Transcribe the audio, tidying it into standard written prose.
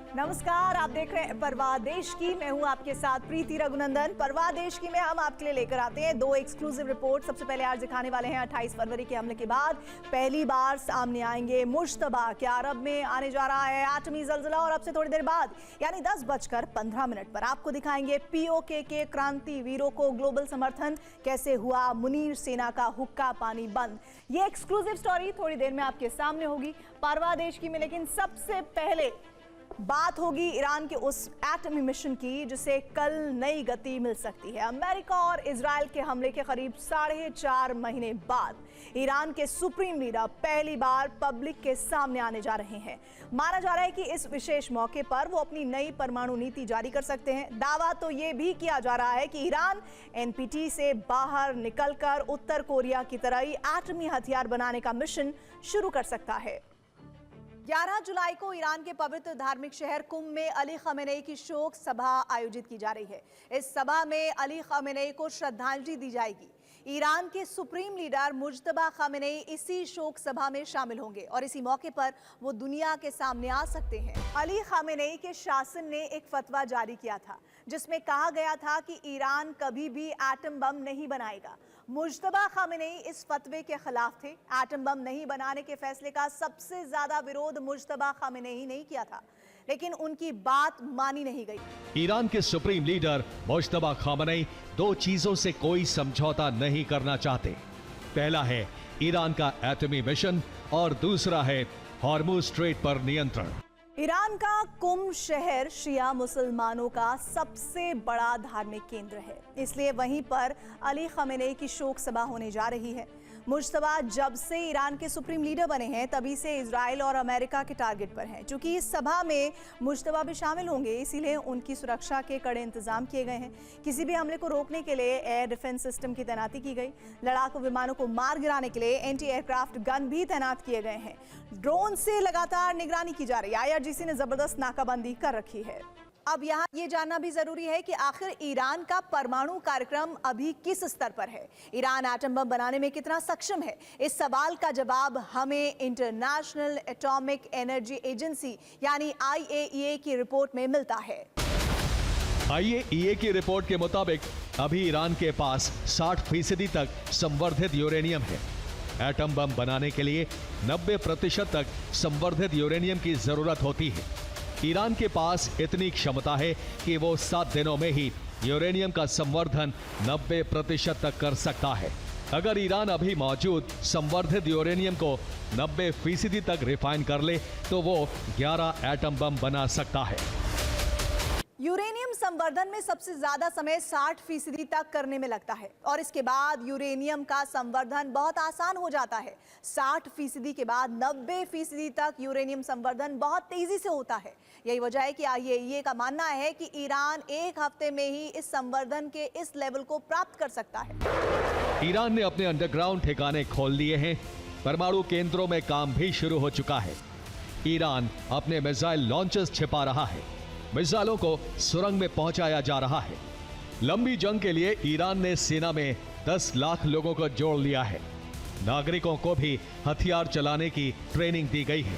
नमस्कार, आप देख रहे हैं परवाह देश की। मैं हूं आपके साथ प्रीति रघुनंदन। परवाह देश की में हम आपके लिए लेकर आते हैं दो एक्सक्लूसिव रिपोर्ट। सबसे पहले आज दिखाने वाले हैं 28 फरवरी के हमले के बाद पहली बार सामने आएंगे मुश्तबा क्या अरब में आने जा रहा है एटमी ज़लज़ला। और अब से थोड़ी देर बाद यानी 10:15 पर आपको दिखाएंगे पीओके के क्रांति वीरों को ग्लोबल समर्थन, कैसे हुआ मुनीर सेना का हुक्का पानी बंद। ये एक्सक्लूसिव स्टोरी थोड़ी देर में आपके सामने होगी परवाह देश की में। लेकिन सबसे पहले बात होगी ईरान के उस एटमी मिशन की जिसे कल नई गति मिल सकती है। अमेरिका और इजराइल के हमले के करीब 4.5 महीने बाद ईरान के सुप्रीम लीडर पहली बार पब्लिक के सामने आने जा रहे हैं। माना जा रहा है कि इस विशेष मौके पर वो अपनी नई परमाणु नीति जारी कर सकते हैं। दावा तो ये भी किया जा रहा है कि ईरान एनपीटी से बाहर निकलकर उत्तर कोरिया की तरह ही एटमी हथियार बनाने का मिशन शुरू कर सकता है। 11 जुलाई को ईरान के पवित्र धार्मिक शहर कुंभ में अली खमेनेई की शोक सभा आयोजित की जा रही है। इस सभा में अली खमेनेई को श्रद्धांजलि दी जाएगी। ईरान के सुप्रीम लीडर मुज्तबा खमेनेई इसी शोक सभा में शामिल होंगे और इसी मौके पर वो दुनिया के सामने आ सकते हैं। अली खमेनेई के शासन ने एक फतवा जारी किया था जिसमें कहा गया था कि ईरान कभी भी एटम बम नहीं बनाएगा। मुज्तबा खमेनेई इस फतवे के खिलाफ थे। एटम बम नहीं बनाने के फैसले का सबसे ज्यादा विरोध मुज्तबा खमेनेई ने किया था, लेकिन उनकी बात मानी नहीं गई। ईरान के सुप्रीम लीडर मुज्तबा खमेनेई दो चीजों से कोई समझौता नहीं करना चाहते। पहला है ईरान का एटमी मिशन और दूसरा है हॉर्मुज स्ट्रेट पर नियंत्रण। ईरान का कुंभ शहर शिया मुसलमानों का सबसे बड़ा धार्मिक केंद्र है, इसलिए वहीं पर अली खमेनेई की शोक सभा होने जा रही है। मुज्तबा जब से ईरान के सुप्रीम लीडर बने हैं तभी से इजराइल और अमेरिका के टारगेट पर हैं। चूंकि इस सभा में मुज्तबा भी शामिल होंगे, इसीलिए उनकी सुरक्षा के कड़े इंतजाम किए गए हैं। किसी भी हमले को रोकने के लिए एयर डिफेंस सिस्टम की तैनाती की गई। लड़ाकू विमानों को मार गिराने के लिए एंटी एयरक्राफ्ट गन भी तैनात किए गए हैं। ड्रोन से लगातार निगरानी की जा रही है। IRGC ने जबरदस्त नाकाबंदी कर रखी है। अब यहाँ ये जानना भी जरूरी है कि आखिर ईरान का परमाणु कार्यक्रम अभी किस स्तर पर है। ईरान एटम बम बनाने में कितना सक्षम है, इस सवाल का जवाब हमें इंटरनेशनल एटॉमिक एनर्जी एजेंसी यानी IAEA की रिपोर्ट में मिलता है। IAEA की रिपोर्ट के मुताबिक अभी ईरान के पास 60% तक संवर्धित यूरेनियम है। एटम बम बनाने के लिए 90% तक संवर्धित यूरेनियम की जरूरत होती है। ईरान के पास इतनी क्षमता है कि वो 7 दिनों में ही यूरेनियम का संवर्धन 90% तक कर सकता है। अगर ईरान अभी मौजूद संवर्धित यूरेनियम को 90% तक रिफाइन कर ले तो वो 11 एटम बम बना सकता है। यूरेनियम संवर्धन में सबसे ज्यादा समय 60% तक करने में लगता है और इसके बाद यूरेनियम का संवर्धन बहुत आसान हो जाता है। 60% के बाद 90% तक यूरेनियम संवर्धन बहुत तेजी से होता है। यही वजह है कि IAEA का मानना है कि ईरान 1 हफ्ते में ही इस संवर्धन के इस लेवल को प्राप्त कर सकता है। ईरान ने अपने अंडरग्राउंड ठिकाने खोल लिए हैं। परमाणु केंद्रों में काम भी शुरू हो चुका है। ईरान अपने मिसाइल लॉन्चर्स छिपा रहा है। मिसाइलों को सुरंग में पहुंचाया जा रहा है। लंबी जंग के लिए ईरान ने सेना में 10 लाख लोगों को जोड़ लिया है। नागरिकों को भी हथियार चलाने की ट्रेनिंग दी गई है।